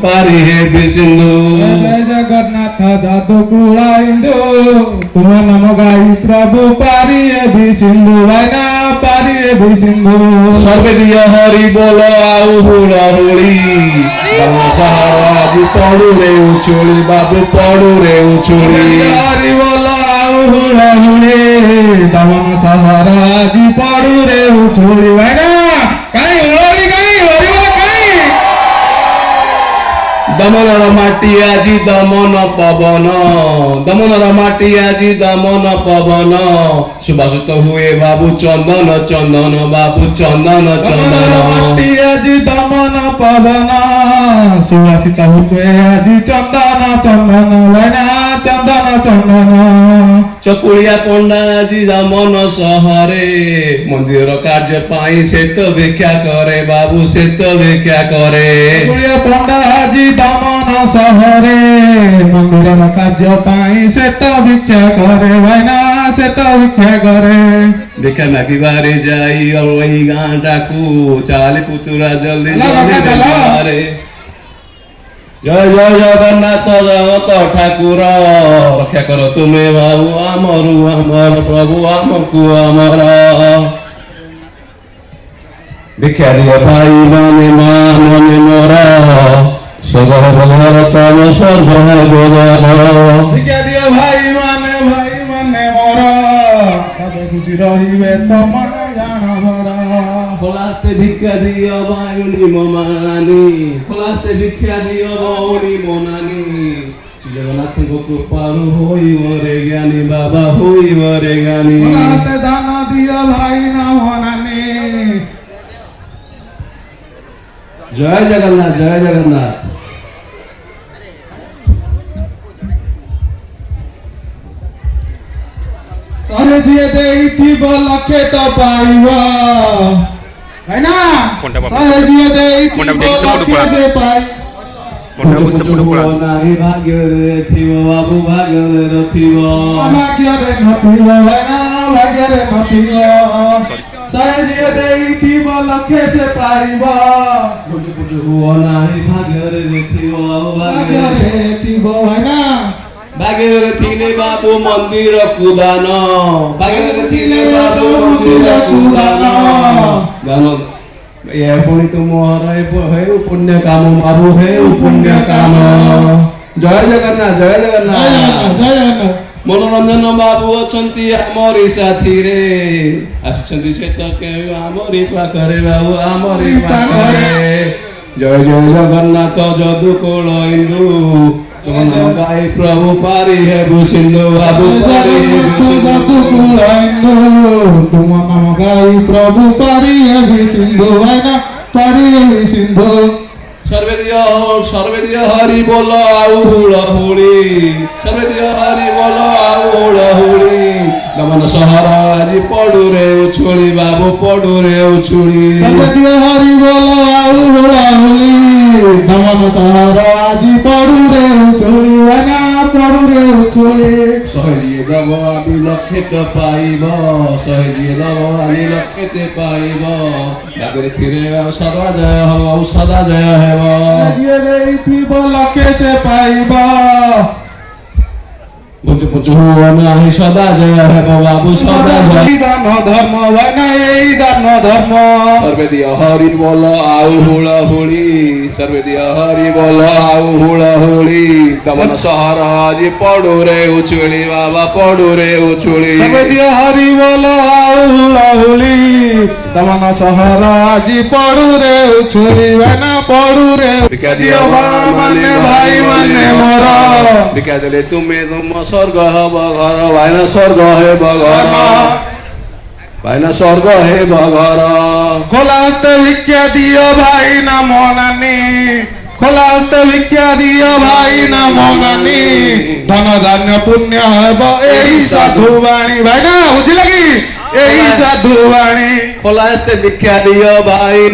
पारी हे सिंधु। जय जगन्नाथ जादू कुला इंदु तुम नम गाई प्रभु पारी हे सिंधु वायना पारी हे सिंधु। सर्वे दिय हरि बोल आउ हुड़ा हुड़ी आज पड़ू रे उछुड़ी बाबू पड़ू रे उछुड़ी। हरि बोल आउ हुड़ा हुड़ी दमन सहर आज पड़ू रे उछुड़ी वायना कहीं उड़ोरी कहीं हरि बोल कहीं। दमन माटी आजी दमन पवन दमन माटी आजी दमन पवन सुभाषित हुए बाबू चंदन चंदन बाबू चंदन चंदन। माटी आजी दमन पवन सुभाषित हुए आजी चंदन चंदन वैना चंदन चंदन। चकुड़िया पंडा आजी दमन सहरे मंदिर कार्य पाई से तो भिक्षा करे बाबू से तो भिक्षा करे। चकुड़िया पंडा आजी दमन सहरे मंदिर कार्य पाई से तो भिक्षा करे वैना से तो भिक्षा करे। भिक्षा मागी बारे जाई और वही गां डाकू चाली पुतुरा जल्दी जल्दी रे। जय जय जगन्नाथ जगत ठाकुर रक्षा करो तुम्हें बाबू आमरु आमर प्रभु आमकु आमर। भिक्षा दिए भाई माने मां मने मोरा स्वर्ग बगर तम स्वर्ग है बगर। भिक्षा दिए भाई माने मोरा सब खुशी रहिबे तो मन जान भरा। खलास्ते भिक्षा दियो भाई मनानी खलास्ते भिक्षा दियो भौनी मनानी। श्री जगन्नाथ को कृपालु होई वरे ज्ञानी बाबा होई वरे ज्ञानी। खलास्ते दान दियो भाई ना मनानी। जय जगन्नाथ जय जगन्नाथ। सारे जिए देई लखे तो पाइबा है ना। सारे जिए देई लखे से पाई नहीं भाग्य रे थिवो बाबू भाग्य रे रथिवो भाग्य रे नथिवो है ना भाग्य रे नथिवो। सारे जिए देई लखे से पाइबा हुआ नहीं भाग्य रे थिवो भाग्य रे थिवो है ना। भाग्य रे थीने बाबू मंदिर कुदान भाग्य रे थीने बाबू मंदिर कुदान। गानो ये पुण्य तुम्हारा है पुण्य काम मारू है पुण्य काम। जय जगन्नाथ जय जगन्नाथ जय जगन्नाथ। मनोरंजन बाबू अछंती आमरी साथी रे आछंती से तो के आमरी पाखरे बाबू आमरी पाखरे। जय जय जगन्नाथ जदु कोल इंदु तुम नाम गाई प्रभु पारी है सिंधु बाबू पारी है जदु कोल इंदु तुम नाम गाई प्रभु पारी है सिंधु है ना पारी है सिंधु। सर्वे दिय हरि बोल आउ हुड़ा हुड़ी सर्वे दिय हरि बोल आउ हुड़ा हुड़ी। दमन सहर आज पड़ू रे उछुड़ी बाबू पड़ू रे उछुड़ी। सर्वे दिय हरि बोल आउ हुड़ा हुड़ी दमन सहर आज पड़ू रे उछुड़ी वना पड़ू रे उछुड़ी। सहजिए दब आबि लक्षित पाइब सहजिए दब आबि लक्षित पाइब। जागरे थिरे सदा जय हो सदा जय है लखे से पाइबा। पुंज पुंज हुआ नहीं सदा जय है बाबू सदा जय। दान धर्म वनई दान धर्म। सर्वे दिय हरि बोल आउ हुड़ा हुड़ी सर्वे दिय हरि बोल आउ हुड़ा हुड़ी। दमन सहर आज पड़ू रे उछुड़ी बाबा पड़ू रे उछुड़ी। सर्वे दिय हरि बोल आउ हुड़ा हुड़ी दमन सहर आज पड़ू रे उछुड़ी वना पड़ू रे। भिक्षा दियो माने भाई माने मोरा भिक्षा देले तुम्हें तुम स्वर्ग है बगर भाइना स्वर्ग है बगर भाइना स्वर्ग है बगर। खोलास्ते भिक्षा दियो भाई ना मनानी खोलास्ते भिक्षा दियो भाई ना मनानी। धन धान्य पुण्य है यही साधु वाणी भाई ना बुझ लगी यही साधु वाणी। खोलास्ते भिक्षा दियो भाई ना